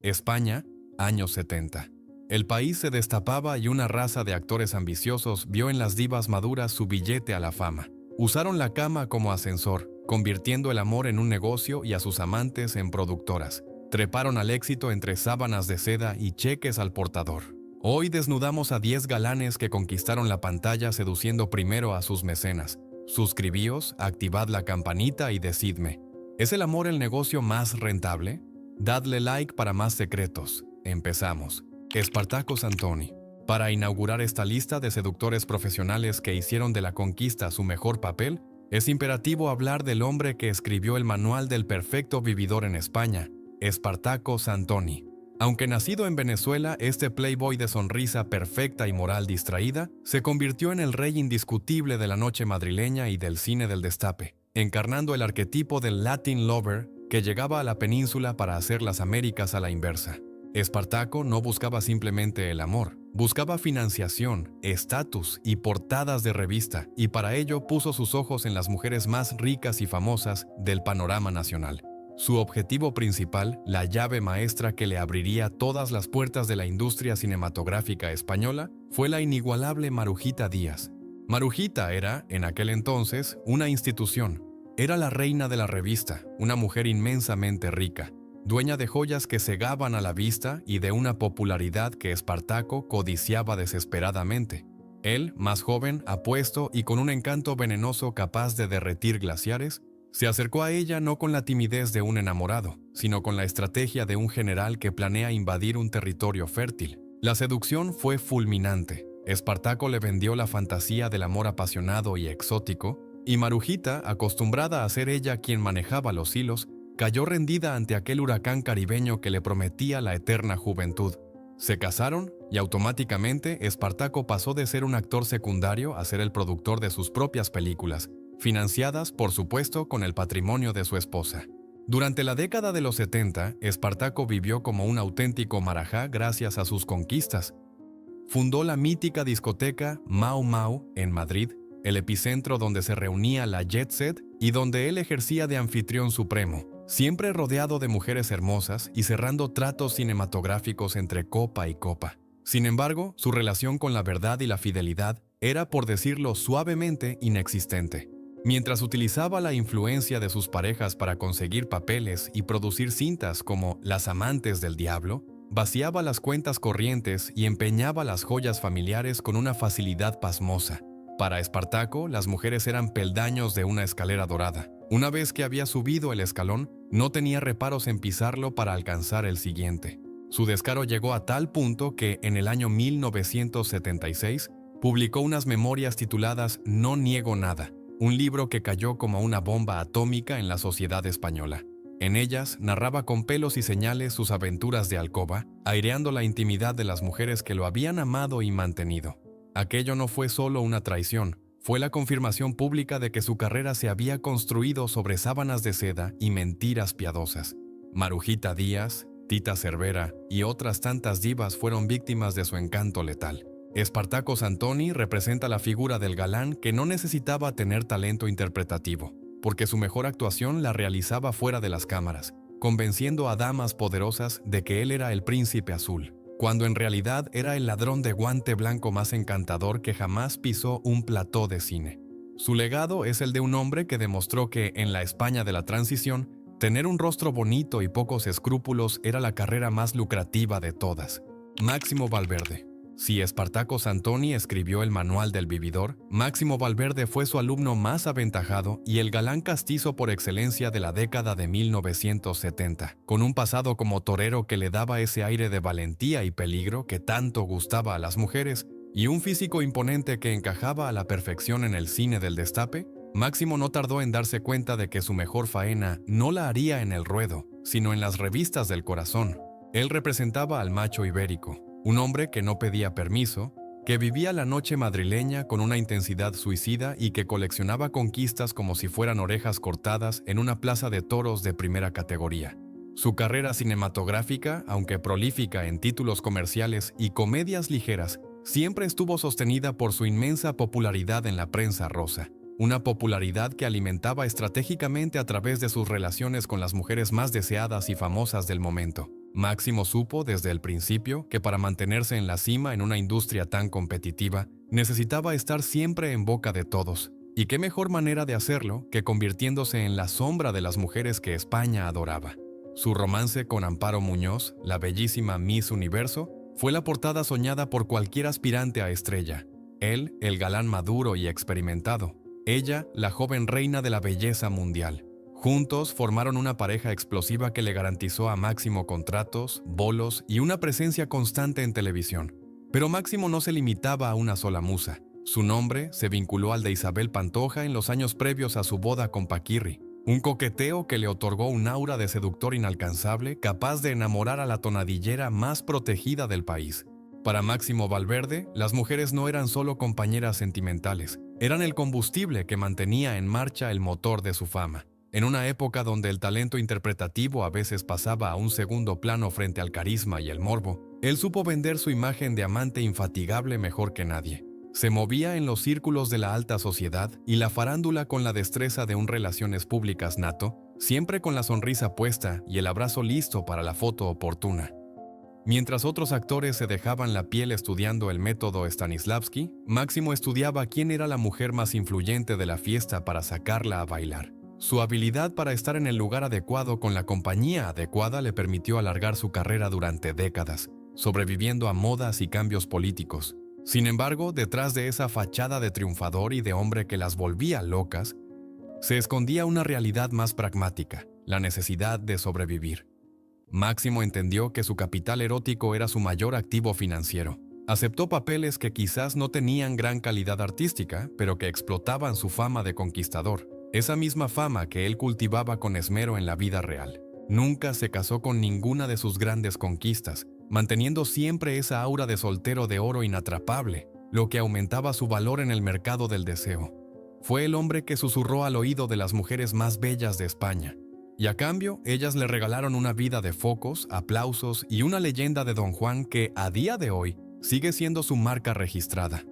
España, años 70. El país se destapaba y una raza de actores ambiciosos vio en las divas maduras su billete a la fama. Usaron la cama como ascensor, convirtiendo el amor en un negocio y a sus amantes en productoras. Treparon al éxito entre sábanas de seda y cheques al portador. Hoy desnudamos a 10 galanes que conquistaron la pantalla seduciendo primero a sus mecenas. Suscribíos, activad la campanita y decidme, ¿es el amor el negocio más rentable? Dadle like para más secretos. Empezamos. Espartacos Antoni. Para inaugurar esta lista de seductores profesionales que hicieron de la conquista su mejor papel, es imperativo hablar del hombre que escribió el manual del perfecto vividor en España, Espartacos Antoni. Aunque nacido en Venezuela, este playboy de sonrisa perfecta y moral distraída se convirtió en el rey indiscutible de la noche madrileña y del cine del destape, encarnando el arquetipo del Latin lover que llegaba a la península para hacer las Américas a la inversa. Espartaco no buscaba simplemente el amor, buscaba financiación, estatus y portadas de revista, y para ello puso sus ojos en las mujeres más ricas y famosas del panorama nacional. Su objetivo principal, la llave maestra que le abriría todas las puertas de la industria cinematográfica española, fue la inigualable Marujita Díaz. Marujita era, en aquel entonces, una institución. Era la reina de la revista, una mujer inmensamente rica, dueña de joyas que cegaban a la vista y de una popularidad que Espartaco codiciaba desesperadamente. Él, más joven, apuesto y con un encanto venenoso capaz de derretir glaciares, se acercó a ella no con la timidez de un enamorado, sino con la estrategia de un general que planea invadir un territorio fértil. La seducción fue fulminante. Espartaco le vendió la fantasía del amor apasionado y exótico, y Marujita, acostumbrada a ser ella quien manejaba los hilos, cayó rendida ante aquel huracán caribeño que le prometía la eterna juventud. Se casaron y automáticamente Espartaco pasó de ser un actor secundario a ser el productor de sus propias películas, financiadas, por supuesto, con el patrimonio de su esposa. Durante la década de los 70, Espartaco vivió como un auténtico marajá gracias a sus conquistas. Fundó la mítica discoteca Mau Mau en Madrid, el epicentro donde se reunía la jet set y donde él ejercía de anfitrión supremo, siempre rodeado de mujeres hermosas y cerrando tratos cinematográficos entre copa y copa. Sin embargo, su relación con la verdad y la fidelidad era, por decirlo suavemente, inexistente. Mientras utilizaba la influencia de sus parejas para conseguir papeles y producir cintas como Las amantes del diablo, vaciaba las cuentas corrientes y empeñaba las joyas familiares con una facilidad pasmosa. Para Espartaco, las mujeres eran peldaños de una escalera dorada. Una vez que había subido el escalón, no tenía reparos en pisarlo para alcanzar el siguiente. Su descaro llegó a tal punto que, en el año 1976, publicó unas memorias tituladas No niego nada, un libro que cayó como una bomba atómica en la sociedad española. En ellas narraba con pelos y señales sus aventuras de alcoba, aireando la intimidad de las mujeres que lo habían amado y mantenido. Aquello no fue solo una traición, fue la confirmación pública de que su carrera se había construido sobre sábanas de seda y mentiras piadosas. Marujita Díaz, Tita Cervera y otras tantas divas fueron víctimas de su encanto letal. Espartacos Antoni representa la figura del galán que no necesitaba tener talento interpretativo, porque su mejor actuación la realizaba fuera de las cámaras, convenciendo a damas poderosas de que él era el príncipe azul, cuando en realidad era el ladrón de guante blanco más encantador que jamás pisó un plató de cine. Su legado es el de un hombre que demostró que, en la España de la transición, tener un rostro bonito y pocos escrúpulos era la carrera más lucrativa de todas. Máximo Valverde. Si Espartacos Antoni escribió el manual del vividor, Máximo Valverde fue su alumno más aventajado y el galán castizo por excelencia de la década de 1970, con un pasado como torero que le daba ese aire de valentía y peligro que tanto gustaba a las mujeres, y un físico imponente que encajaba a la perfección en el cine del destape. Máximo no tardó en darse cuenta de que su mejor faena no la haría en el ruedo, sino en las revistas del corazón. Él representaba al macho ibérico, un hombre que no pedía permiso, que vivía la noche madrileña con una intensidad suicida y que coleccionaba conquistas como si fueran orejas cortadas en una plaza de toros de primera categoría. Su carrera cinematográfica, aunque prolífica en títulos comerciales y comedias ligeras, siempre estuvo sostenida por su inmensa popularidad en la prensa rosa, una popularidad que alimentaba estratégicamente a través de sus relaciones con las mujeres más deseadas y famosas del momento. Máximo supo desde el principio que para mantenerse en la cima en una industria tan competitiva, necesitaba estar siempre en boca de todos. Y qué mejor manera de hacerlo que convirtiéndose en la sombra de las mujeres que España adoraba. Su romance con Amparo Muñoz, la bellísima Miss Universo, fue la portada soñada por cualquier aspirante a estrella. Él, el galán maduro y experimentado. Ella, la joven reina de la belleza mundial. Juntos formaron una pareja explosiva que le garantizó a Máximo contratos, bolos y una presencia constante en televisión. Pero Máximo no se limitaba a una sola musa. Su nombre se vinculó al de Isabel Pantoja en los años previos a su boda con Paquirri, un coqueteo que le otorgó un aura de seductor inalcanzable capaz de enamorar a la tonadillera más protegida del país. Para Máximo Valverde, las mujeres no eran solo compañeras sentimentales, eran el combustible que mantenía en marcha el motor de su fama. En una época donde el talento interpretativo a veces pasaba a un segundo plano frente al carisma y el morbo, él supo vender su imagen de amante infatigable mejor que nadie. Se movía en los círculos de la alta sociedad y la farándula con la destreza de un relaciones públicas nato, siempre con la sonrisa puesta y el abrazo listo para la foto oportuna. Mientras otros actores se dejaban la piel estudiando el método Stanislavski, Máximo estudiaba quién era la mujer más influyente de la fiesta para sacarla a bailar. Su habilidad para estar en el lugar adecuado con la compañía adecuada le permitió alargar su carrera durante décadas, sobreviviendo a modas y cambios políticos. Sin embargo, detrás de esa fachada de triunfador y de hombre que las volvía locas, se escondía una realidad más pragmática, la necesidad de sobrevivir. Máximo entendió que su capital erótico era su mayor activo financiero. Aceptó papeles que quizás no tenían gran calidad artística, pero que explotaban su fama de conquistador, esa misma fama que él cultivaba con esmero en la vida real. Nunca se casó con ninguna de sus grandes conquistas, manteniendo siempre esa aura de soltero de oro inatrapable, lo que aumentaba su valor en el mercado del deseo. Fue el hombre que susurró al oído de las mujeres más bellas de España, y a cambio ellas le regalaron una vida de focos, aplausos y una leyenda de Don Juan que, a día de hoy, sigue siendo su marca registrada.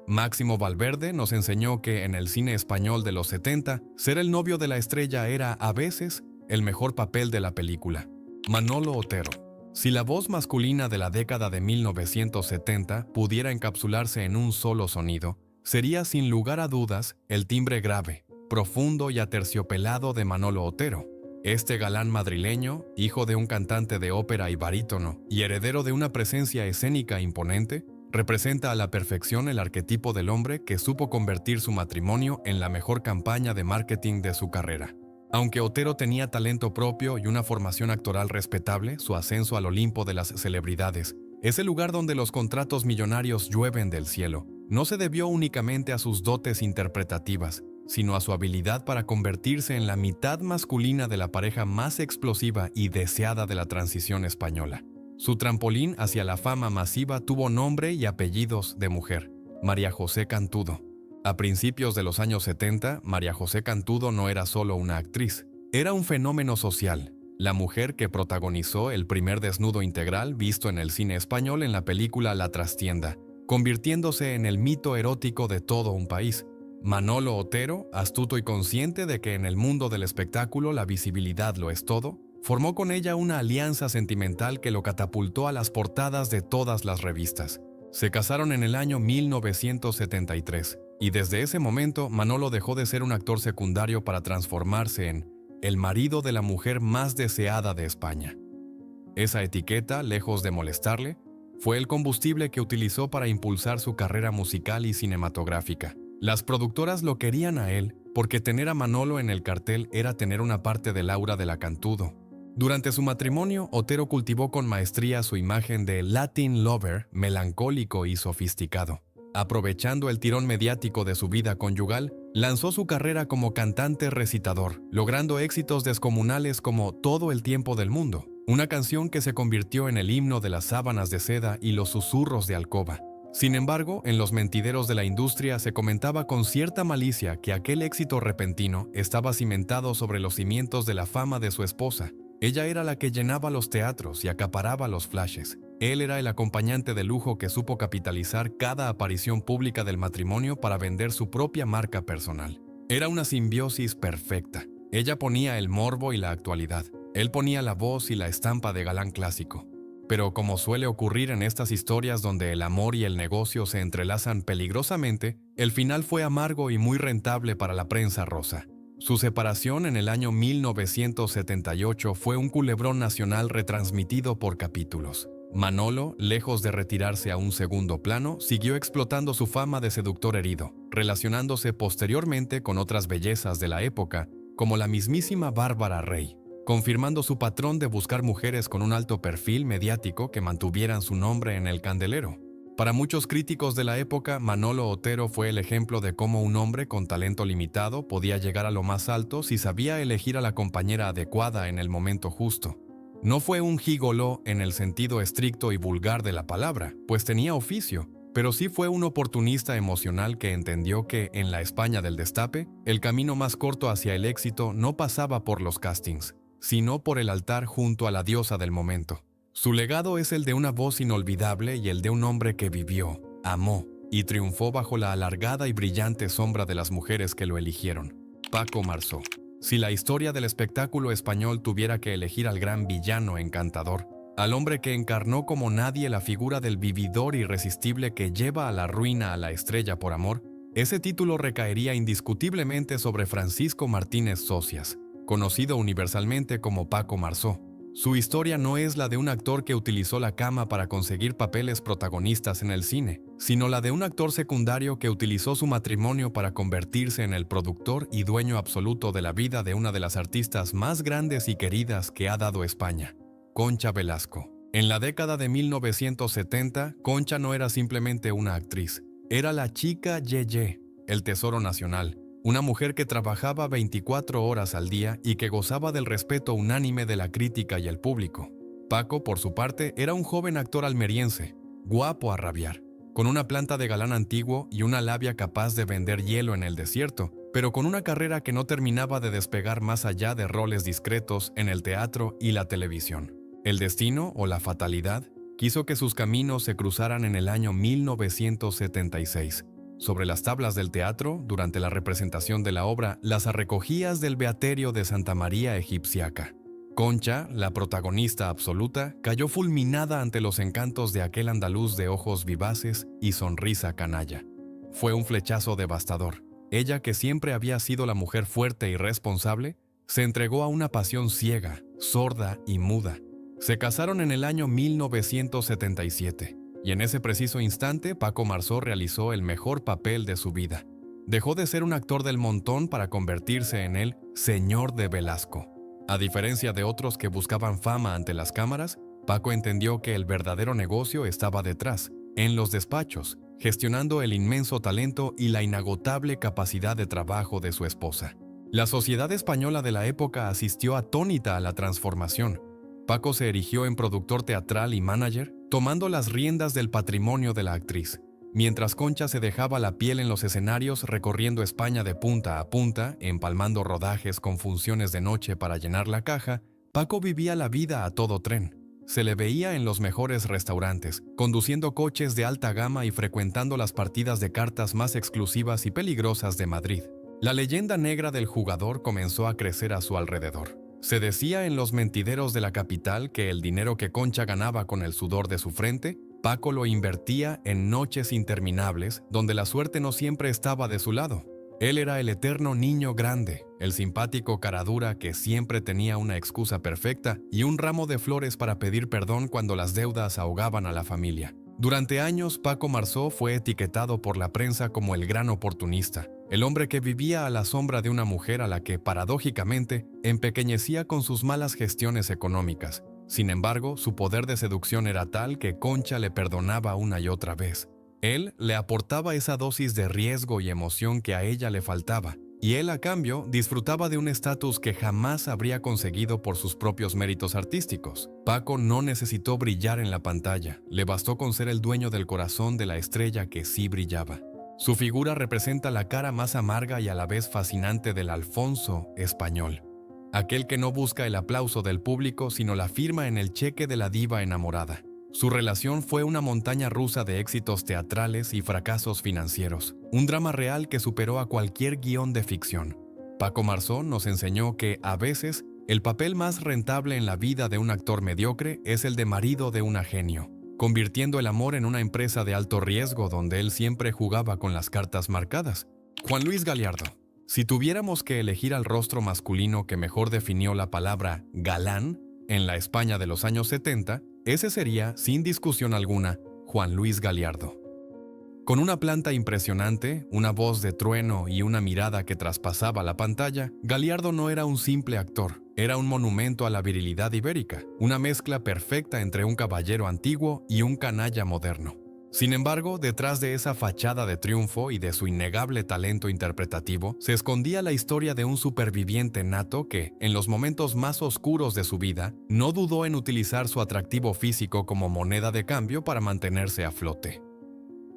Máximo Valverde nos enseñó que en el cine español de los 70, ser el novio de la estrella era, a veces, el mejor papel de la película. Manolo Otero. Si la voz masculina de la década de 1970 pudiera encapsularse en un solo sonido, sería sin lugar a dudas el timbre grave, profundo y aterciopelado de Manolo Otero. Este galán madrileño, hijo de un cantante de ópera y barítono y heredero de una presencia escénica imponente, representa a la perfección el arquetipo del hombre que supo convertir su matrimonio en la mejor campaña de marketing de su carrera. Aunque Otero tenía talento propio y una formación actoral respetable, su ascenso al Olimpo de las celebridades, ese lugar donde los contratos millonarios llueven del cielo, no se debió únicamente a sus dotes interpretativas, sino a su habilidad para convertirse en la mitad masculina de la pareja más explosiva y deseada de la transición española. Su trampolín hacia la fama masiva tuvo nombre y apellidos de mujer: María José Cantudo. A principios de los años 70, María José Cantudo no era solo una actriz, era un fenómeno social, la mujer que protagonizó el primer desnudo integral visto en el cine español en la película La Trastienda, convirtiéndose en el mito erótico de todo un país. Manolo Otero, astuto y consciente de que en el mundo del espectáculo la visibilidad lo es todo, formó con ella una alianza sentimental que lo catapultó a las portadas de todas las revistas. Se casaron en el año 1973. Y desde ese momento, Manolo dejó de ser un actor secundario para transformarse en el marido de la mujer más deseada de España. Esa etiqueta, lejos de molestarle, fue el combustible que utilizó para impulsar su carrera musical y cinematográfica. Las productoras lo querían a él porque tener a Manolo en el cartel era tener una parte del aura de la Cantudo. Durante su matrimonio, Otero cultivó con maestría su imagen de Latin lover, melancólico y sofisticado. Aprovechando el tirón mediático de su vida conyugal, lanzó su carrera como cantante recitador, logrando éxitos descomunales como Todo el tiempo del mundo, una canción que se convirtió en el himno de las sábanas de seda y los susurros de alcoba. Sin embargo, en los mentideros de la industria se comentaba con cierta malicia que aquel éxito repentino estaba cimentado sobre los cimientos de la fama de su esposa. Ella era la que llenaba los teatros y acaparaba los flashes. Él era el acompañante de lujo que supo capitalizar cada aparición pública del matrimonio para vender su propia marca personal. Era una simbiosis perfecta. Ella ponía el morbo y la actualidad. Él ponía la voz y la estampa de galán clásico. Pero como suele ocurrir en estas historias donde el amor y el negocio se entrelazan peligrosamente, el final fue amargo y muy rentable para la prensa rosa. Su separación en el año 1978 fue un culebrón nacional retransmitido por capítulos. Manolo, lejos de retirarse a un segundo plano, siguió explotando su fama de seductor herido, relacionándose posteriormente con otras bellezas de la época, como la mismísima Bárbara Rey, confirmando su patrón de buscar mujeres con un alto perfil mediático que mantuvieran su nombre en el candelero. Para muchos críticos de la época, Manolo Otero fue el ejemplo de cómo un hombre con talento limitado podía llegar a lo más alto si sabía elegir a la compañera adecuada en el momento justo. No fue un gigoló en el sentido estricto y vulgar de la palabra, pues tenía oficio, pero sí fue un oportunista emocional que entendió que, en la España del destape, el camino más corto hacia el éxito no pasaba por los castings, sino por el altar junto a la diosa del momento. Su legado es el de una voz inolvidable y el de un hombre que vivió, amó y triunfó bajo la alargada y brillante sombra de las mujeres que lo eligieron. Paco Marzó. Si la historia del espectáculo español tuviera que elegir al gran villano encantador, al hombre que encarnó como nadie la figura del vividor irresistible que lleva a la ruina a la estrella por amor, ese título recaería indiscutiblemente sobre Francisco Martínez Socias, conocido universalmente como Paco Marzó. Su historia no es la de un actor que utilizó la cama para conseguir papeles protagonistas en el cine, sino la de un actor secundario que utilizó su matrimonio para convertirse en el productor y dueño absoluto de la vida de una de las artistas más grandes y queridas que ha dado España, Concha Velasco. En la década de 1970, Concha no era simplemente una actriz, era la chica Yeye, el tesoro nacional. Una mujer que trabajaba 24 horas al día y que gozaba del respeto unánime de la crítica y el público. Paco, por su parte, era un joven actor almeriense, guapo a rabiar, con una planta de galán antiguo y una labia capaz de vender hielo en el desierto, pero con una carrera que no terminaba de despegar más allá de roles discretos en el teatro y la televisión. El destino, o la fatalidad, quiso que sus caminos se cruzaran en el año 1976. Sobre las tablas del teatro, durante la representación de la obra Las Arrecogías del Beaterio de Santa María Egipciaca. Concha, la protagonista absoluta, cayó fulminada ante los encantos de aquel andaluz de ojos vivaces y sonrisa canalla. Fue un flechazo devastador. Ella, que siempre había sido la mujer fuerte y responsable, se entregó a una pasión ciega, sorda y muda. Se casaron en el año 1977. Y en ese preciso instante, Paco Marzó realizó el mejor papel de su vida. Dejó de ser un actor del montón para convertirse en el Señor de Velasco. A diferencia de otros que buscaban fama ante las cámaras, Paco entendió que el verdadero negocio estaba detrás, en los despachos, gestionando el inmenso talento y la inagotable capacidad de trabajo de su esposa. La sociedad española de la época asistió atónita a la transformación. Paco se erigió en productor teatral y manager, tomando las riendas del patrimonio de la actriz. Mientras Concha se dejaba la piel en los escenarios recorriendo España de punta a punta, empalmando rodajes con funciones de noche para llenar la caja, Paco vivía la vida a todo tren. Se le veía en los mejores restaurantes, conduciendo coches de alta gama y frecuentando las partidas de cartas más exclusivas y peligrosas de Madrid. La leyenda negra del jugador comenzó a crecer a su alrededor. Se decía en los mentideros de la capital que el dinero que Concha ganaba con el sudor de su frente, Paco lo invertía en noches interminables donde la suerte no siempre estaba de su lado. Él era el eterno niño grande, el simpático caradura que siempre tenía una excusa perfecta y un ramo de flores para pedir perdón cuando las deudas ahogaban a la familia. Durante años, Paco Marzó fue etiquetado por la prensa como el gran oportunista, el hombre que vivía a la sombra de una mujer a la que, paradójicamente, empequeñecía con sus malas gestiones económicas. Sin embargo, su poder de seducción era tal que Concha le perdonaba una y otra vez. Él le aportaba esa dosis de riesgo y emoción que a ella le faltaba, y él, a cambio, disfrutaba de un estatus que jamás habría conseguido por sus propios méritos artísticos. Paco no necesitó brillar en la pantalla, le bastó con ser el dueño del corazón de la estrella que sí brillaba. Su figura representa la cara más amarga y a la vez fascinante del Alfonso español. Aquel que no busca el aplauso del público, sino la firma en el cheque de la diva enamorada. Su relación fue una montaña rusa de éxitos teatrales y fracasos financieros, un drama real que superó a cualquier guión de ficción. Paco Marzó nos enseñó que, a veces, El papel más rentable en la vida de un actor mediocre es el de marido de una genio, convirtiendo el amor en una empresa de alto riesgo donde él siempre jugaba con las cartas marcadas. Juan Luis Galiardo. Si tuviéramos que elegir al rostro masculino que mejor definió la palabra galán en la España de los años 70, ese sería, sin discusión alguna, Juan Luis Galiardo. Con una planta impresionante, una voz de trueno y una mirada que traspasaba la pantalla, Galiardo no era un simple actor, era un monumento a la virilidad ibérica, una mezcla perfecta entre un caballero antiguo y un canalla moderno. Sin embargo, detrás de esa fachada de triunfo y de su innegable talento interpretativo, se escondía la historia de un superviviente nato que, en los momentos más oscuros de su vida, no dudó en utilizar su atractivo físico como moneda de cambio para mantenerse a flote.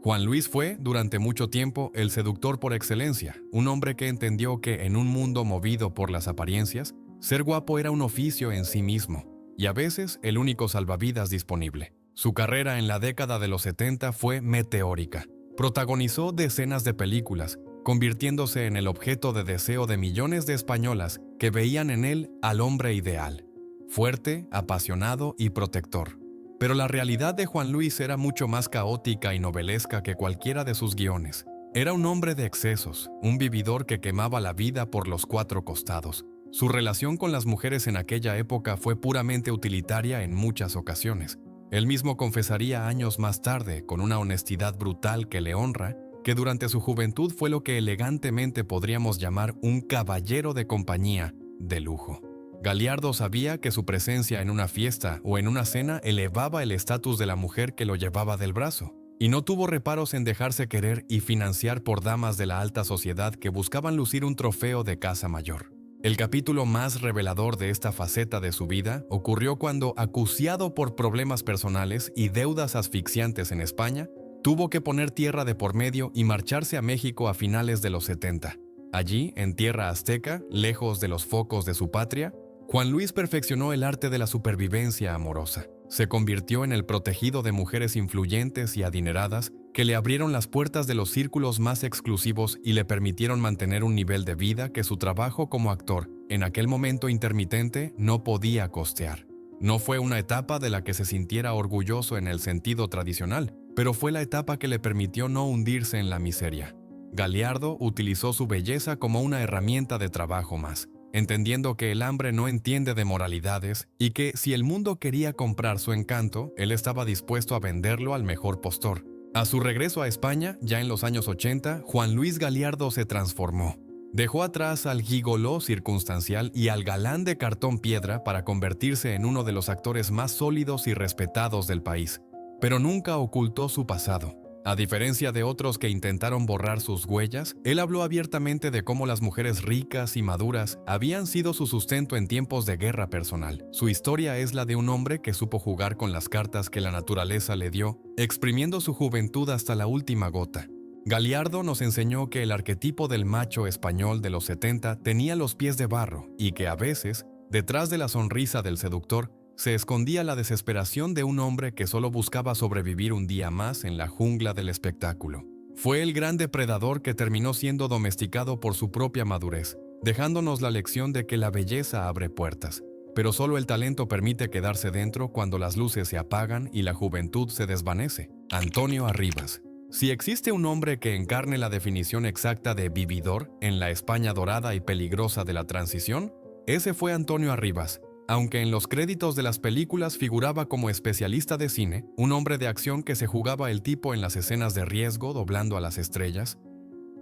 Juan Luis fue, durante mucho tiempo, el seductor por excelencia, un hombre que entendió que en un mundo movido por las apariencias, ser guapo era un oficio en sí mismo, y a veces el único salvavidas disponible. Su carrera en la década de los 70 fue meteórica. Protagonizó decenas de películas, convirtiéndose en el objeto de deseo de millones de españolas que veían en él al hombre ideal, fuerte, apasionado y protector. Pero la realidad de Juan Luis era mucho más caótica y novelesca que cualquiera de sus guiones. Era un hombre de excesos, un vividor que quemaba la vida por los cuatro costados. Su relación con las mujeres en aquella época fue puramente utilitaria en muchas ocasiones. Él mismo confesaría años más tarde, con una honestidad brutal que le honra, que durante su juventud fue lo que elegantemente podríamos llamar un caballero de compañía de lujo. Galiardo sabía que su presencia en una fiesta o en una cena elevaba el estatus de la mujer que lo llevaba del brazo, y no tuvo reparos en dejarse querer y financiar por damas de la alta sociedad que buscaban lucir un trofeo de casa mayor. El capítulo más revelador de esta faceta de su vida ocurrió cuando, acuciado por problemas personales y deudas asfixiantes en España, tuvo que poner tierra de por medio y marcharse a México a finales de los 70. Allí, en tierra azteca, lejos de los focos de su patria, Juan Luis perfeccionó el arte de la supervivencia amorosa. Se convirtió en el protegido de mujeres influyentes y adineradas que le abrieron las puertas de los círculos más exclusivos y le permitieron mantener un nivel de vida que su trabajo como actor, en aquel momento intermitente, no podía costear. No fue una etapa de la que se sintiera orgulloso en el sentido tradicional, pero fue la etapa que le permitió no hundirse en la miseria. Galiardo utilizó su belleza como una herramienta de trabajo más, entendiendo que el hambre no entiende de moralidades y que si el mundo quería comprar su encanto, él estaba dispuesto a venderlo al mejor postor. A su regreso a España, ya en los años 80, Juan Luis Galiardo se transformó. Dejó atrás al gigoló circunstancial y al galán de cartón piedra para convertirse en uno de los actores más sólidos y respetados del país. Pero nunca ocultó su pasado. A diferencia de otros que intentaron borrar sus huellas, él habló abiertamente de cómo las mujeres ricas y maduras habían sido su sustento en tiempos de guerra personal. Su historia es la de un hombre que supo jugar con las cartas que la naturaleza le dio, exprimiendo su juventud hasta la última gota. Galiardo nos enseñó que el arquetipo del macho español de los 70 tenía los pies de barro y que a veces, detrás de la sonrisa del seductor, se escondía la desesperación de un hombre que solo buscaba sobrevivir un día más en la jungla del espectáculo. Fue el gran depredador que terminó siendo domesticado por su propia madurez, dejándonos la lección de que la belleza abre puertas, pero solo el talento permite quedarse dentro cuando las luces se apagan y la juventud se desvanece. Antonio Arribas. Si existe un hombre que encarne la definición exacta de vividor en la España dorada y peligrosa de la transición, ese fue Antonio Arribas. Aunque en los créditos de las películas figuraba como especialista de cine, un hombre de acción que se jugaba el tipo en las escenas de riesgo doblando a las estrellas,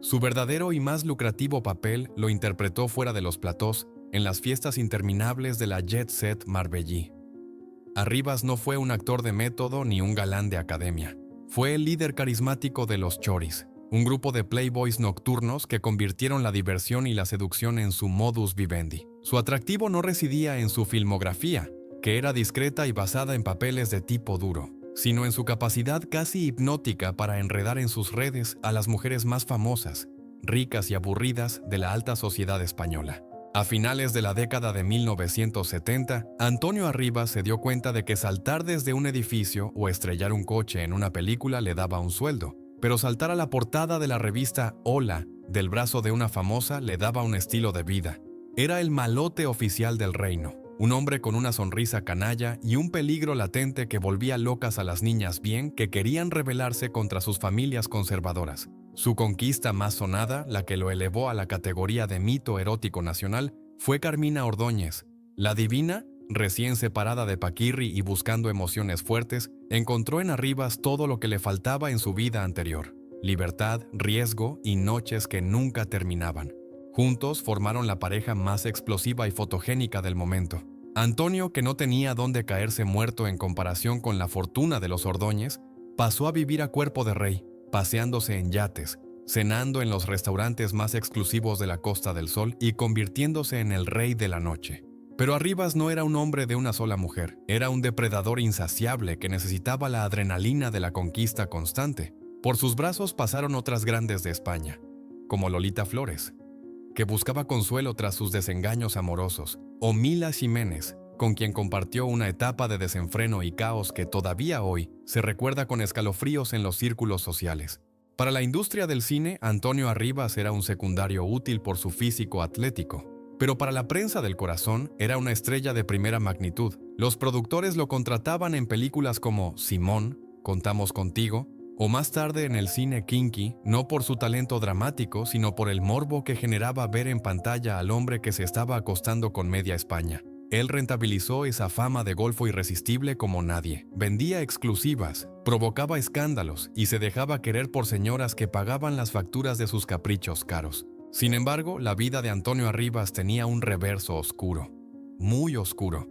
su verdadero y más lucrativo papel lo interpretó fuera de los platós, en las fiestas interminables de la Jet Set Marbellí. Arribas no fue un actor de método ni un galán de academia. Fue el líder carismático de los Choris, un grupo de playboys nocturnos que convirtieron la diversión y la seducción en su modus vivendi. Su atractivo no residía en su filmografía, que era discreta y basada en papeles de tipo duro, sino en su capacidad casi hipnótica para enredar en sus redes a las mujeres más famosas, ricas y aburridas de la alta sociedad española. A finales de la década de 1970, Antonio Arribas se dio cuenta de que saltar desde un edificio o estrellar un coche en una película le daba un sueldo, pero saltar a la portada de la revista Hola del brazo de una famosa le daba un estilo de vida. Era el malote oficial del reino, un hombre con una sonrisa canalla y un peligro latente que volvía locas a las niñas bien que querían rebelarse contra sus familias conservadoras. Su conquista más sonada, la que lo elevó a la categoría de mito erótico nacional, fue Carmina Ordóñez. La divina, recién separada de Paquirri y buscando emociones fuertes, encontró en Arribas todo lo que le faltaba en su vida anterior: libertad, riesgo y noches que nunca terminaban. Juntos formaron la pareja más explosiva y fotogénica del momento. Antonio, que no tenía dónde caerse muerto en comparación con la fortuna de los Ordóñez, pasó a vivir a cuerpo de rey, paseándose en yates, cenando en los restaurantes más exclusivos de la Costa del Sol y convirtiéndose en el rey de la noche. Pero Arribas no era un hombre de una sola mujer, era un depredador insaciable que necesitaba la adrenalina de la conquista constante. Por sus brazos pasaron otras grandes de España, como Lolita Flores, que buscaba consuelo tras sus desengaños amorosos, o Mila Jiménez, con quien compartió una etapa de desenfreno y caos que todavía hoy se recuerda con escalofríos en los círculos sociales. Para la industria del cine, Antonio Arribas era un secundario útil por su físico atlético, pero para la prensa del corazón era una estrella de primera magnitud. Los productores lo contrataban en películas como Simón, Contamos contigo, o más tarde en el cine kinky, no por su talento dramático, sino por el morbo que generaba ver en pantalla al hombre que se estaba acostando con media España. Él rentabilizó esa fama de golfo irresistible como nadie. Vendía exclusivas, provocaba escándalos y se dejaba querer por señoras que pagaban las facturas de sus caprichos caros. Sin embargo, la vida de Antonio Arribas tenía un reverso oscuro, muy oscuro.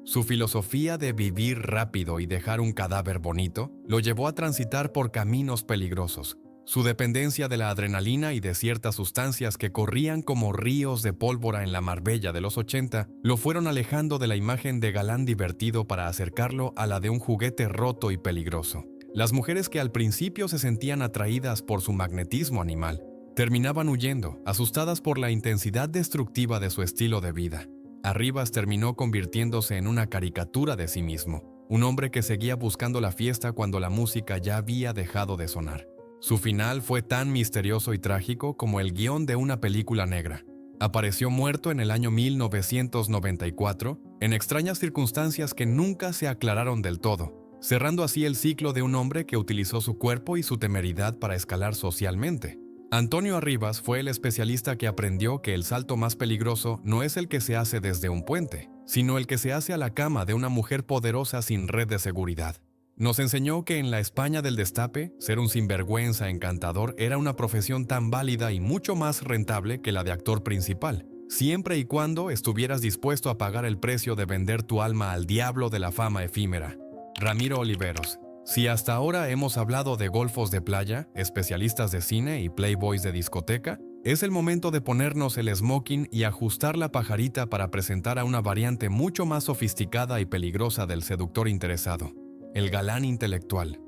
Su filosofía de vivir rápido y dejar un cadáver bonito lo llevó a transitar por caminos peligrosos. Su dependencia de la adrenalina y de ciertas sustancias que corrían como ríos de pólvora en la Marbella de los 80 lo fueron alejando de la imagen de galán divertido para acercarlo a la de un juguete roto y peligroso. Las mujeres que al principio se sentían atraídas por su magnetismo animal terminaban huyendo, asustadas por la intensidad destructiva de su estilo de vida. Arribas terminó convirtiéndose en una caricatura de sí mismo, un hombre que seguía buscando la fiesta cuando la música ya había dejado de sonar. Su final fue tan misterioso y trágico como el guión de una película negra. Apareció muerto en el año 1994, en extrañas circunstancias que nunca se aclararon del todo, cerrando así el ciclo de un hombre que utilizó su cuerpo y su temeridad para escalar socialmente. Antonio Arribas fue el especialista que aprendió que el salto más peligroso no es el que se hace desde un puente, sino el que se hace a la cama de una mujer poderosa sin red de seguridad. Nos enseñó que en la España del Destape, ser un sinvergüenza encantador era una profesión tan válida y mucho más rentable que la de actor principal, siempre y cuando estuvieras dispuesto a pagar el precio de vender tu alma al diablo de la fama efímera. Ramiro Oliveros. Si hasta ahora hemos hablado de golfos de playa, especialistas de cine y playboys de discoteca, es el momento de ponernos el smoking y ajustar la pajarita para presentar a una variante mucho más sofisticada y peligrosa del seductor interesado, el galán intelectual.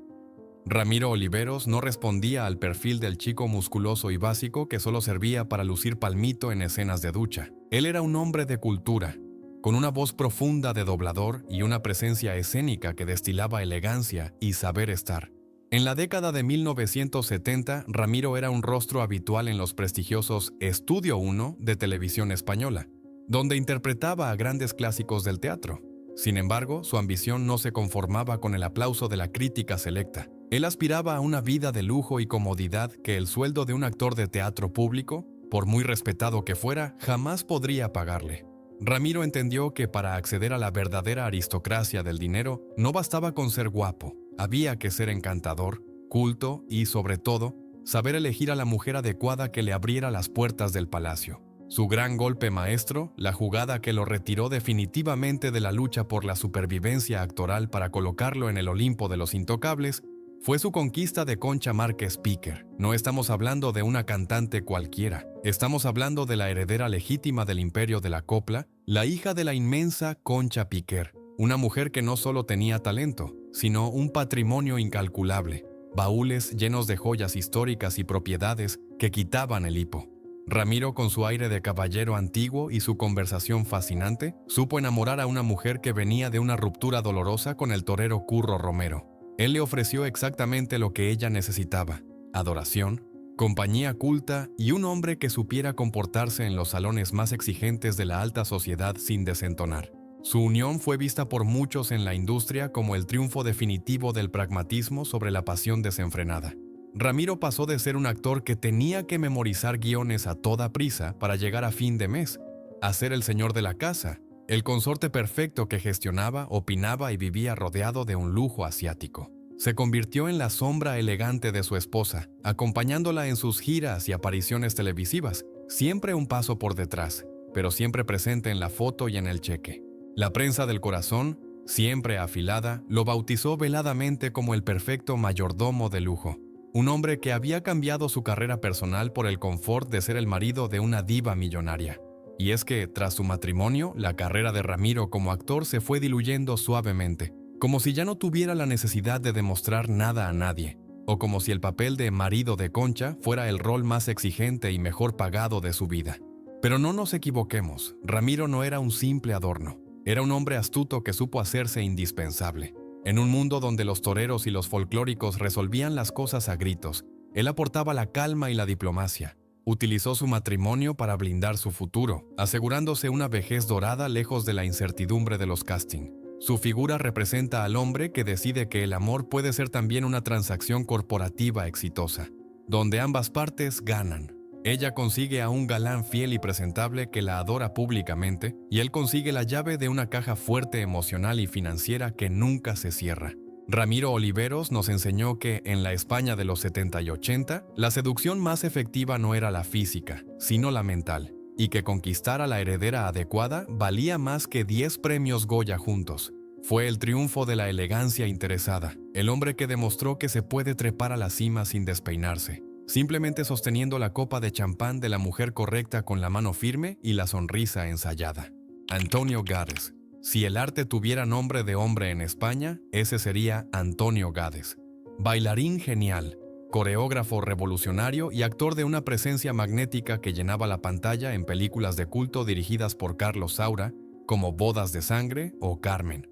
Ramiro Oliveros no respondía al perfil del chico musculoso y básico que solo servía para lucir palmito en escenas de ducha. Él era un hombre de cultura, con una voz profunda de doblador y una presencia escénica que destilaba elegancia y saber estar. En la década de 1970, Ramiro era un rostro habitual en los prestigiosos Estudio 1 de Televisión Española, donde interpretaba a grandes clásicos del teatro. Sin embargo, su ambición no se conformaba con el aplauso de la crítica selecta. Él aspiraba a una vida de lujo y comodidad que el sueldo de un actor de teatro público, por muy respetado que fuera, jamás podría pagarle. Ramiro entendió que para acceder a la verdadera aristocracia del dinero no bastaba con ser guapo, había que ser encantador, culto y, sobre todo, saber elegir a la mujer adecuada que le abriera las puertas del palacio. Su gran golpe maestro, la jugada que lo retiró definitivamente de la lucha por la supervivencia actoral para colocarlo en el Olimpo de los intocables, fue su conquista de Concha Márquez Piquer. No estamos hablando de una cantante cualquiera, estamos hablando de la heredera legítima del imperio de la copla, la hija de la inmensa Concha Piquer, una mujer que no solo tenía talento, sino un patrimonio incalculable, baúles llenos de joyas históricas y propiedades que quitaban el hipo. Ramiro, con su aire de caballero antiguo y su conversación fascinante, supo enamorar a una mujer que venía de una ruptura dolorosa con el torero Curro Romero. Él le ofreció exactamente lo que ella necesitaba: adoración, compañía culta y un hombre que supiera comportarse en los salones más exigentes de la alta sociedad sin desentonar. Su unión fue vista por muchos en la industria como el triunfo definitivo del pragmatismo sobre la pasión desenfrenada. Ramiro pasó de ser un actor que tenía que memorizar guiones a toda prisa para llegar a fin de mes, a ser el señor de la casa, el consorte perfecto que gestionaba, opinaba y vivía rodeado de un lujo asiático. Se convirtió en la sombra elegante de su esposa, acompañándola en sus giras y apariciones televisivas, siempre un paso por detrás, pero siempre presente en la foto y en el cheque. La prensa del corazón, siempre afilada, lo bautizó veladamente como el perfecto mayordomo de lujo. Un hombre que había cambiado su carrera personal por el confort de ser el marido de una diva millonaria. Y es que, tras su matrimonio, la carrera de Ramiro como actor se fue diluyendo suavemente, como si ya no tuviera la necesidad de demostrar nada a nadie, o como si el papel de marido de Concha fuera el rol más exigente y mejor pagado de su vida. Pero no nos equivoquemos, Ramiro no era un simple adorno, era un hombre astuto que supo hacerse indispensable. En un mundo donde los toreros y los folclóricos resolvían las cosas a gritos, él aportaba la calma y la diplomacia. Utilizó su matrimonio para blindar su futuro, asegurándose una vejez dorada lejos de la incertidumbre de los castings. Su figura representa al hombre que decide que el amor puede ser también una transacción corporativa exitosa, donde ambas partes ganan. Ella consigue a un galán fiel y presentable que la adora públicamente, y él consigue la llave de una caja fuerte emocional y financiera que nunca se cierra. Ramiro Oliveros nos enseñó que, en la España de los 70 y 80, la seducción más efectiva no era la física, sino la mental, y que conquistar a la heredera adecuada valía más que 10 premios Goya juntos. Fue el triunfo de la elegancia interesada, el hombre que demostró que se puede trepar a la cima sin despeinarse, simplemente sosteniendo la copa de champán de la mujer correcta con la mano firme y la sonrisa ensayada. Antonio Gades. Si el arte tuviera nombre de hombre en España, ese sería Antonio Gades. Bailarín genial, coreógrafo revolucionario y actor de una presencia magnética que llenaba la pantalla en películas de culto dirigidas por Carlos Saura, como Bodas de Sangre o Carmen.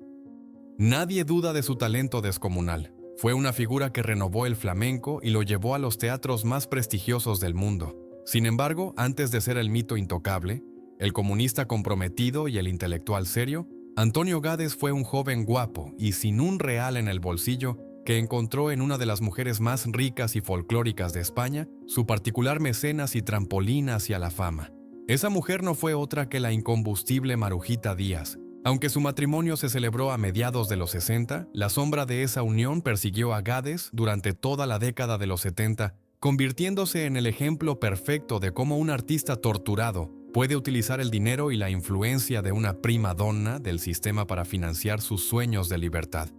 Nadie duda de su talento descomunal. Fue una figura que renovó el flamenco y lo llevó a los teatros más prestigiosos del mundo. Sin embargo, antes de ser el mito intocable, el comunista comprometido y el intelectual serio, Antonio Gades fue un joven guapo y sin un real en el bolsillo que encontró en una de las mujeres más ricas y folclóricas de España su particular mecenas y trampolín hacia la fama. Esa mujer no fue otra que la incombustible Marujita Díaz. Aunque su matrimonio se celebró a mediados de los 60, la sombra de esa unión persiguió a Gades durante toda la década de los 70, convirtiéndose en el ejemplo perfecto de cómo un artista torturado puede utilizar el dinero y la influencia de una prima donna del sistema para financiar sus sueños de libertad.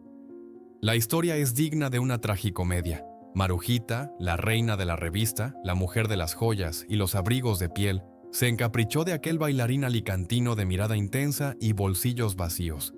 La historia es digna de una tragicomedia. Marujita, la reina de la revista, la mujer de las joyas y los abrigos de piel, se encaprichó de aquel bailarín alicantino de mirada intensa y bolsillos vacíos.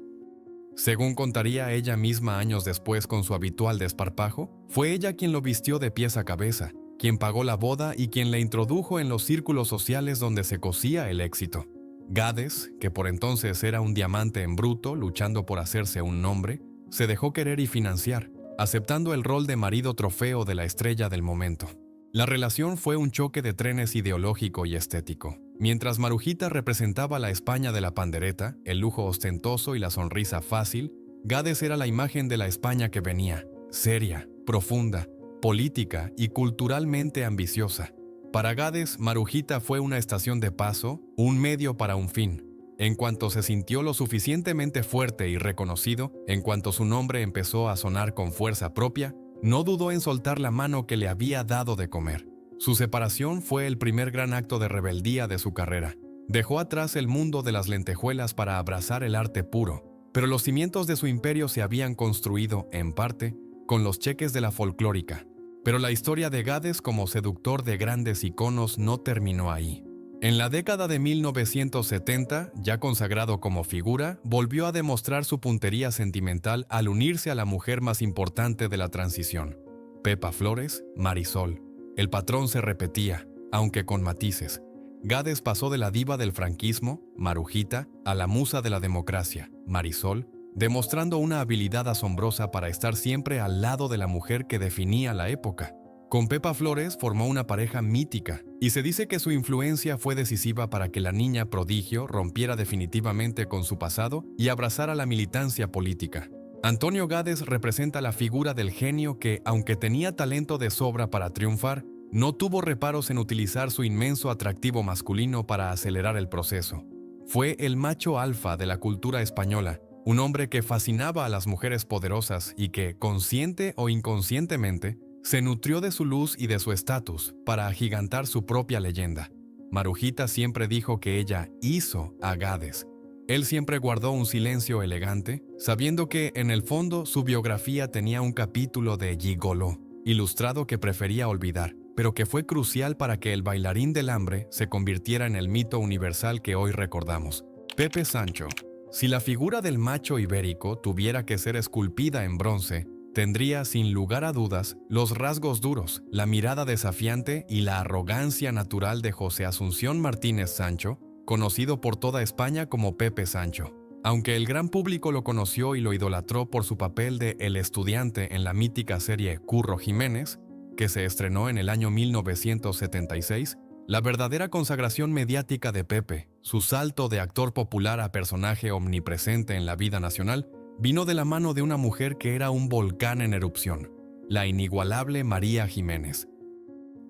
Según contaría ella misma años después con su habitual desparpajo, fue ella quien lo vistió de pies a cabeza, quien pagó la boda y quien le introdujo en los círculos sociales donde se cosía el éxito. Gades, que por entonces era un diamante en bruto luchando por hacerse un nombre, se dejó querer y financiar, aceptando el rol de marido trofeo de la estrella del momento. La relación fue un choque de trenes ideológico y estético. Mientras Marujita representaba la España de la pandereta, el lujo ostentoso y la sonrisa fácil, Gades era la imagen de la España que venía, seria, profunda, política y culturalmente ambiciosa. Para Gades, Marujita fue una estación de paso, un medio para un fin. En cuanto se sintió lo suficientemente fuerte y reconocido, en cuanto su nombre empezó a sonar con fuerza propia, no dudó en soltar la mano que le había dado de comer. Su separación fue el primer gran acto de rebeldía de su carrera. Dejó atrás el mundo de las lentejuelas para abrazar el arte puro, pero los cimientos de su imperio se habían construido, en parte, con los cheques de la folclórica. Pero la historia de Gades como seductor de grandes iconos no terminó ahí. En la década de 1970, ya consagrado como figura, volvió a demostrar su puntería sentimental al unirse a la mujer más importante de la transición. Pepa Flores, Marisol. El patrón se repetía, aunque con matices. Gades pasó de la diva del franquismo, Marujita, a la musa de la democracia, Marisol, demostrando una habilidad asombrosa para estar siempre al lado de la mujer que definía la época. Con Pepa Flores formó una pareja mítica, y se dice que su influencia fue decisiva para que la niña prodigio rompiera definitivamente con su pasado y abrazara la militancia política. Antonio Gades representa la figura del genio que, aunque tenía talento de sobra para triunfar, no tuvo reparos en utilizar su inmenso atractivo masculino para acelerar el proceso. Fue el macho alfa de la cultura española, un hombre que fascinaba a las mujeres poderosas y que, consciente o inconscientemente, se nutrió de su luz y de su estatus para agigantar su propia leyenda. Marujita siempre dijo que ella hizo a Gades. Él siempre guardó un silencio elegante, sabiendo que, en el fondo, su biografía tenía un capítulo de gigoló, ilustrado que prefería olvidar, pero que fue crucial para que el bailarín del hambre se convirtiera en el mito universal que hoy recordamos. Pepe Sancho. Si la figura del macho ibérico tuviera que ser esculpida en bronce, tendría, sin lugar a dudas, los rasgos duros, la mirada desafiante y la arrogancia natural de José Asunción Martínez Sancho, conocido por toda España como Pepe Sancho. Aunque el gran público lo conoció y lo idolatró por su papel de El Estudiante en la mítica serie Curro Jiménez, que se estrenó en el año 1976, la verdadera consagración mediática de Pepe, su salto de actor popular a personaje omnipresente en la vida nacional, vino de la mano de una mujer que era un volcán en erupción, la inigualable María Jiménez.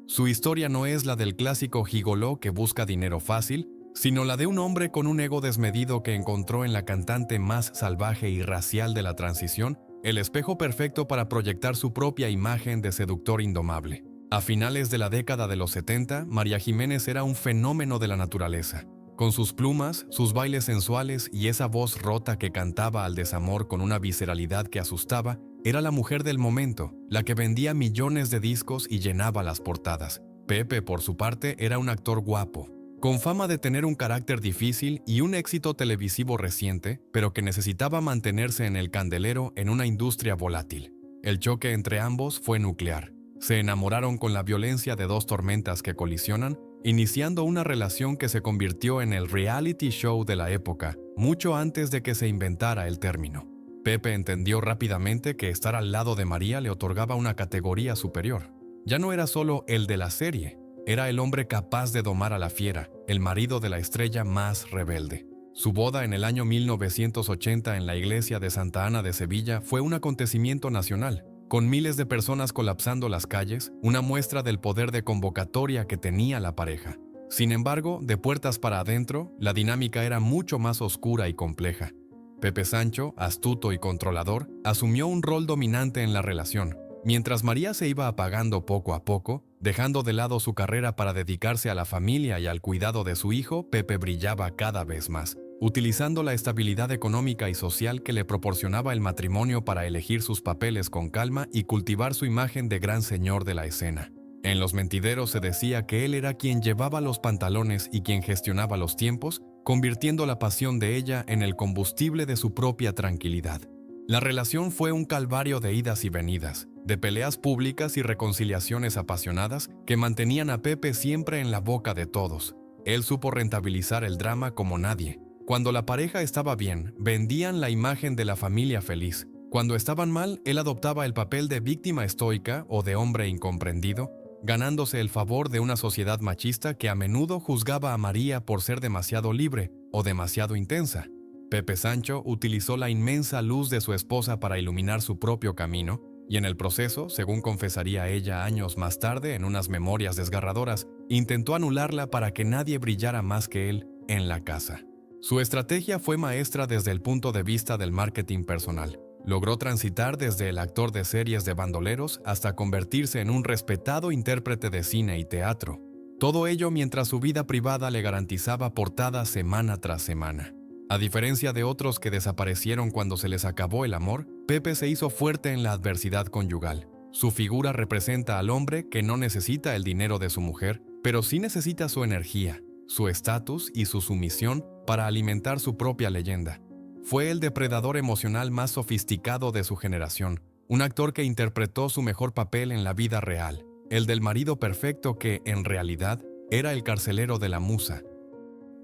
Su historia no es la del clásico gigoló que busca dinero fácil, sino la de un hombre con un ego desmedido que encontró en la cantante más salvaje y racial de la transición el espejo perfecto para proyectar su propia imagen de seductor indomable. A finales de la década de los 70, María Jiménez era un fenómeno de la naturaleza. Con sus plumas, sus bailes sensuales y esa voz rota que cantaba al desamor con una visceralidad que asustaba, era la mujer del momento, la que vendía millones de discos y llenaba las portadas. Pepe, por su parte, era un actor guapo, con fama de tener un carácter difícil y un éxito televisivo reciente, pero que necesitaba mantenerse en el candelero en una industria volátil. El choque entre ambos fue nuclear. Se enamoraron con la violencia de dos tormentas que colisionan, iniciando una relación que se convirtió en el reality show de la época, mucho antes de que se inventara el término. Pepe entendió rápidamente que estar al lado de María le otorgaba una categoría superior. Ya no era solo el de la serie, era el hombre capaz de domar a la fiera, el marido de la estrella más rebelde. Su boda en el año 1980 en la iglesia de Santa Ana de Sevilla fue un acontecimiento nacional, con miles de personas colapsando las calles, una muestra del poder de convocatoria que tenía la pareja. Sin embargo, de puertas para adentro, la dinámica era mucho más oscura y compleja. Pepe Sancho, astuto y controlador, asumió un rol dominante en la relación. Mientras María se iba apagando poco a poco, dejando de lado su carrera para dedicarse a la familia y al cuidado de su hijo, Pepe brillaba cada vez más, utilizando la estabilidad económica y social que le proporcionaba el matrimonio para elegir sus papeles con calma y cultivar su imagen de gran señor de la escena. En Los Mentideros se decía que él era quien llevaba los pantalones y quien gestionaba los tiempos, convirtiendo la pasión de ella en el combustible de su propia tranquilidad. La relación fue un calvario de idas y venidas, de peleas públicas y reconciliaciones apasionadas que mantenían a Pepe siempre en la boca de todos. Él supo rentabilizar el drama como nadie. Cuando la pareja estaba bien, vendían la imagen de la familia feliz. Cuando estaban mal, él adoptaba el papel de víctima estoica o de hombre incomprendido, ganándose el favor de una sociedad machista que a menudo juzgaba a María por ser demasiado libre o demasiado intensa. Pepe Sancho utilizó la inmensa luz de su esposa para iluminar su propio camino, y en el proceso, según confesaría ella años más tarde en unas memorias desgarradoras, intentó anularla para que nadie brillara más que él en la casa. Su estrategia fue maestra desde el punto de vista del marketing personal. Logró transitar desde el actor de series de bandoleros hasta convertirse en un respetado intérprete de cine y teatro. Todo ello mientras su vida privada le garantizaba portadas semana tras semana. A diferencia de otros que desaparecieron cuando se les acabó el amor, Pepe se hizo fuerte en la adversidad conyugal. Su figura representa al hombre que no necesita el dinero de su mujer, pero sí necesita su energía, su estatus y su sumisión para alimentar su propia leyenda. Fue el depredador emocional más sofisticado de su generación, un actor que interpretó su mejor papel en la vida real, el del marido perfecto que, en realidad, era el carcelero de la musa.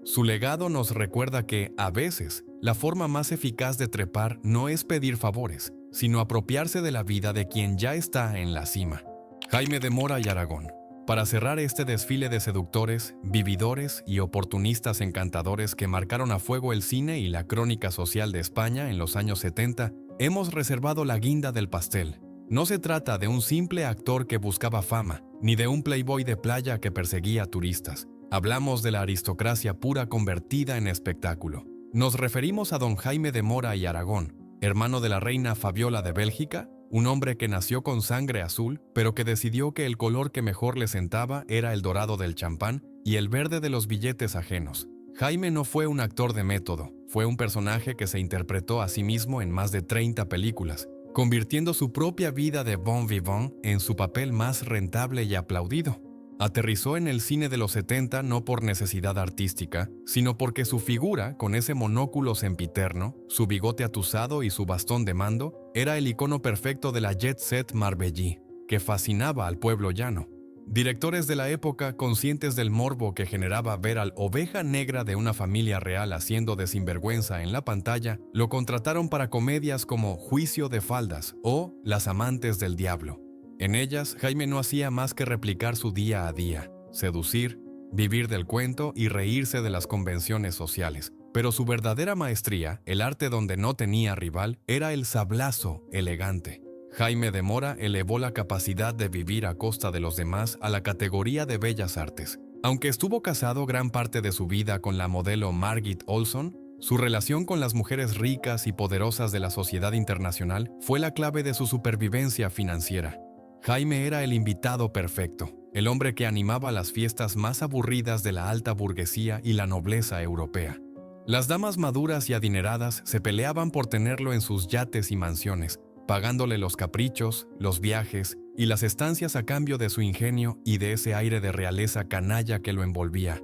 Su legado nos recuerda que, a veces, la forma más eficaz de trepar no es pedir favores, sino apropiarse de la vida de quien ya está en la cima. Jaime de Mora y Aragón. Para cerrar este desfile de seductores, vividores y oportunistas encantadores que marcaron a fuego el cine y la crónica social de España en los años 70, hemos reservado la guinda del pastel. No se trata de un simple actor que buscaba fama, ni de un playboy de playa que perseguía turistas. Hablamos de la aristocracia pura convertida en espectáculo. Nos referimos a don Jaime de Mora y Aragón, hermano de la reina Fabiola de Bélgica, un hombre que nació con sangre azul, pero que decidió que el color que mejor le sentaba era el dorado del champán y el verde de los billetes ajenos. Jaime no fue un actor de método, fue un personaje que se interpretó a sí mismo en más de 30 películas, convirtiendo su propia vida de bon vivant en su papel más rentable y aplaudido. Aterrizó en el cine de los 70 no por necesidad artística, sino porque su figura, con ese monóculo sempiterno, su bigote atusado y su bastón de mando, era el icono perfecto de la jet set marbellí, que fascinaba al pueblo llano. Directores de la época, conscientes del morbo que generaba ver al oveja negra de una familia real haciendo de sinvergüenza en la pantalla, lo contrataron para comedias como Juicio de Faldas o Las amantes del diablo. En ellas, Jaime no hacía más que replicar su día a día, seducir, vivir del cuento y reírse de las convenciones sociales. Pero su verdadera maestría, el arte donde no tenía rival, era el sablazo elegante. Jaime de Mora elevó la capacidad de vivir a costa de los demás a la categoría de bellas artes. Aunque estuvo casado gran parte de su vida con la modelo Margit Olson, su relación con las mujeres ricas y poderosas de la sociedad internacional fue la clave de su supervivencia financiera. Jaime era el invitado perfecto, el hombre que animaba las fiestas más aburridas de la alta burguesía y la nobleza europea. Las damas maduras y adineradas se peleaban por tenerlo en sus yates y mansiones, pagándole los caprichos, los viajes y las estancias a cambio de su ingenio y de ese aire de realeza canalla que lo envolvía.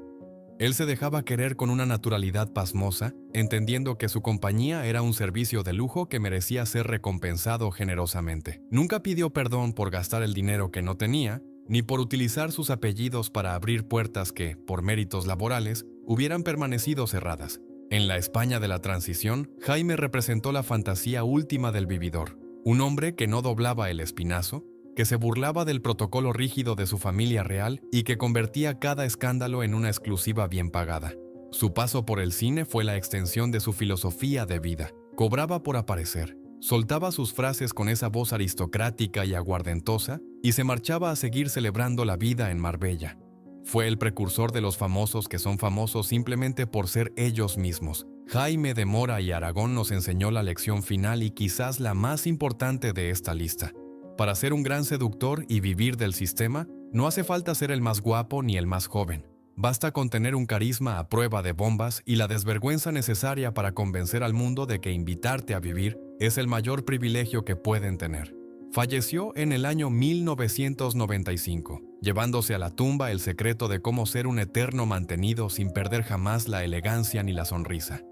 Él se dejaba querer con una naturalidad pasmosa, entendiendo que su compañía era un servicio de lujo que merecía ser recompensado generosamente. Nunca pidió perdón por gastar el dinero que no tenía, ni por utilizar sus apellidos para abrir puertas que, por méritos laborales, hubieran permanecido cerradas. En la España de la transición, Jaime representó la fantasía última del vividor, un hombre que no doblaba el espinazo, que se burlaba del protocolo rígido de su familia real y que convertía cada escándalo en una exclusiva bien pagada. Su paso por el cine fue la extensión de su filosofía de vida. Cobraba por aparecer, soltaba sus frases con esa voz aristocrática y aguardentosa y se marchaba a seguir celebrando la vida en Marbella. Fue el precursor de los famosos que son famosos simplemente por ser ellos mismos. Jaime de Mora y Aragón nos enseñó la lección final y quizás la más importante de esta lista. Para ser un gran seductor y vivir del sistema, no hace falta ser el más guapo ni el más joven. Basta con tener un carisma a prueba de bombas y la desvergüenza necesaria para convencer al mundo de que invitarte a vivir es el mayor privilegio que pueden tener. Falleció en el año 1995, llevándose a la tumba el secreto de cómo ser un eterno mantenido sin perder jamás la elegancia ni la sonrisa.